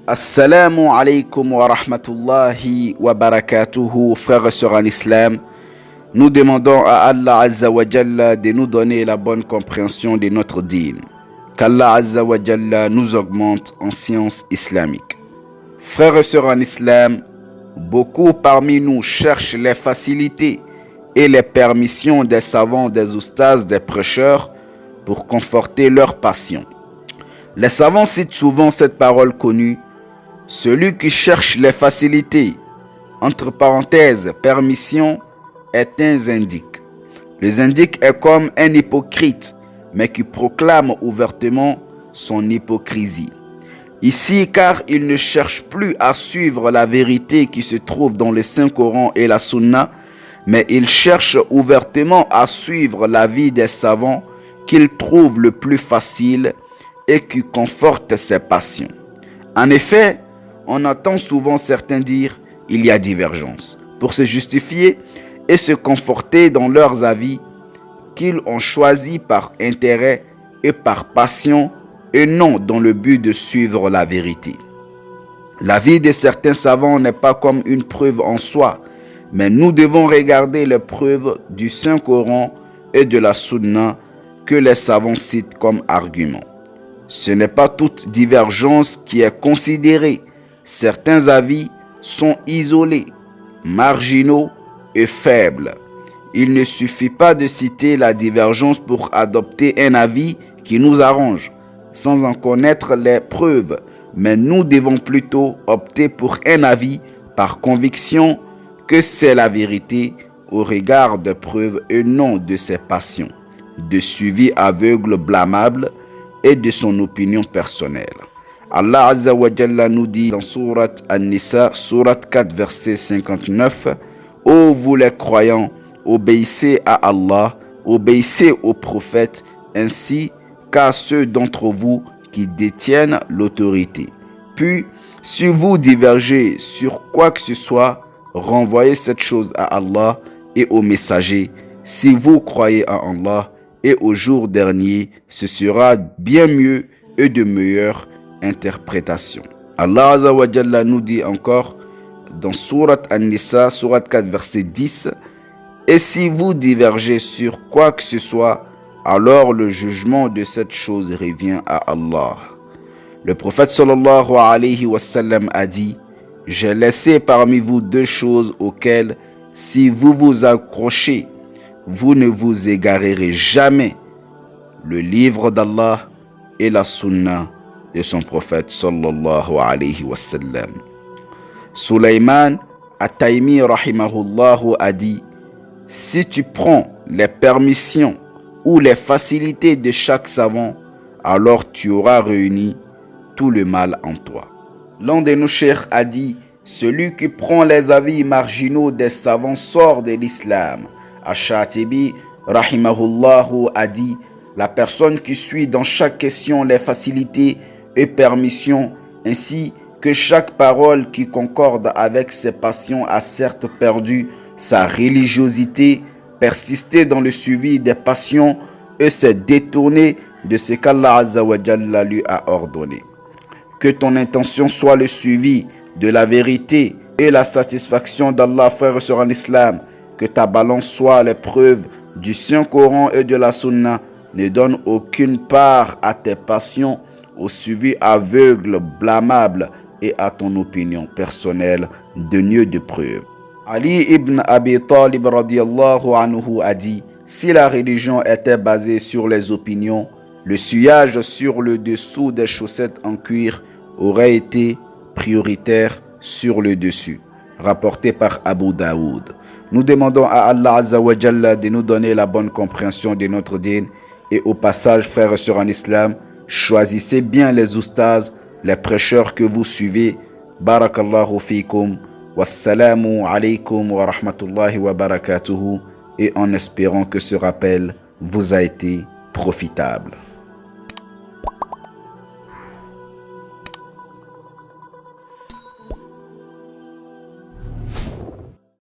Assalamu alaikum wa rahmatullahi wa barakatuhu, frères et sœurs en islam. Nous demandons à Allah Azza wa Jalla de nous donner la bonne compréhension de notre dîn. Qu'Allah Azza wa Jalla nous augmente en sciences islamiques. Frères et sœurs en islam, beaucoup parmi nous cherchent les facilités et les permissions des savants, des oustas, des prêcheurs pour conforter leur passion. Les savants citent souvent cette parole connue: celui qui cherche les facilités, entre parenthèses, permission, est un zindique. Le zindique est comme un hypocrite, mais qui proclame ouvertement son hypocrisie. Ici, car il ne cherche plus à suivre la vérité qui se trouve dans le Saint-Coran et la Sunna, mais il cherche ouvertement à suivre l'avis des savants qu'il trouve le plus facile et qui conforte ses passions. En effet, on entend souvent certains dire « il y a divergence » pour se justifier et se conforter dans leurs avis qu'ils ont choisis par intérêt et par passion et non dans le but de suivre la vérité. L'avis de certains savants n'est pas comme une preuve en soi, mais nous devons regarder les preuves du Saint-Coran et de la Sunna que les savants citent comme argument. Ce n'est pas toute divergence qui est considérée. Certains avis sont isolés, marginaux et faibles. Il ne suffit pas de citer la divergence pour adopter un avis qui nous arrange, sans en connaître les preuves, mais nous devons plutôt opter pour un avis par conviction que c'est la vérité au regard des preuves et non de ses passions, de suivi aveugle blâmable et de son opinion personnelle. Allah Azza wa Jalla nous dit dans Surat An-Nisa, Surat 4, verset 59, « Ô vous les croyants, obéissez à Allah, obéissez aux prophètes, ainsi qu'à ceux d'entre vous qui détiennent l'autorité. Puis, si vous divergez sur quoi que ce soit, renvoyez cette chose à Allah et aux messagers. Si vous croyez en Allah et au jour dernier, ce sera bien mieux et de meilleure interprétation. » Allah Azza wa Jalla nous dit encore dans Surat An-Nisa, Surat 4, verset 10, « Et si vous divergez sur quoi que ce soit, alors le jugement de cette chose revient à Allah. » Le prophète sallallahu alayhi wa sallam a dit: « J'ai laissé parmi vous deux choses auxquelles, si vous vous accrochez, vous ne vous égarerez jamais, le livre d'Allah et la sunna de son prophète sallallahu alayhi wa sallam. » Sulayman at-Taymi rahimahullahu a dit: « Si tu prends les permissions ou les facilités de chaque savant, alors tu auras réuni tout le mal en toi. » L'un de nos cheikhs a dit: « Celui qui prend les avis marginaux des savants sort de l'islam. » Ash-Shatibi rahimahullahu a dit: « La personne qui suit dans chaque question les facilités et permissions, ainsi que chaque parole qui concorde avec ses passions, a certes perdu sa religiosité, persisté dans le suivi des passions et s'est détourné de ce qu'Allah Azza wa Jalla lui a ordonné. » Que ton intention soit le suivi de la vérité et la satisfaction d'Allah, frères et sœurs en islam. Que ta balance soit l'épreuve du Saint-Coran et de la Sunna. Ne donne aucune part à tes passions, au suivi aveugle, blâmable et à ton opinion personnelle dénuée de preuves. Ali ibn Abi Talib radiyallahu anhu a dit: « Si la religion était basée sur les opinions, le sillage sur le dessous des chaussettes en cuir aurait été prioritaire sur le dessus. » Rapporté par Abu Daoud. Nous demandons à Allah Azza wa Jalla de nous donner la bonne compréhension de notre dîn. Et au passage, frères et sœurs en islam, choisissez bien les oustas, les prêcheurs que vous suivez. Barakallahu fikum. Wassalamu alaykum wa rahmatullahi wa barakatuhu. Et en espérant que ce rappel vous a été profitable.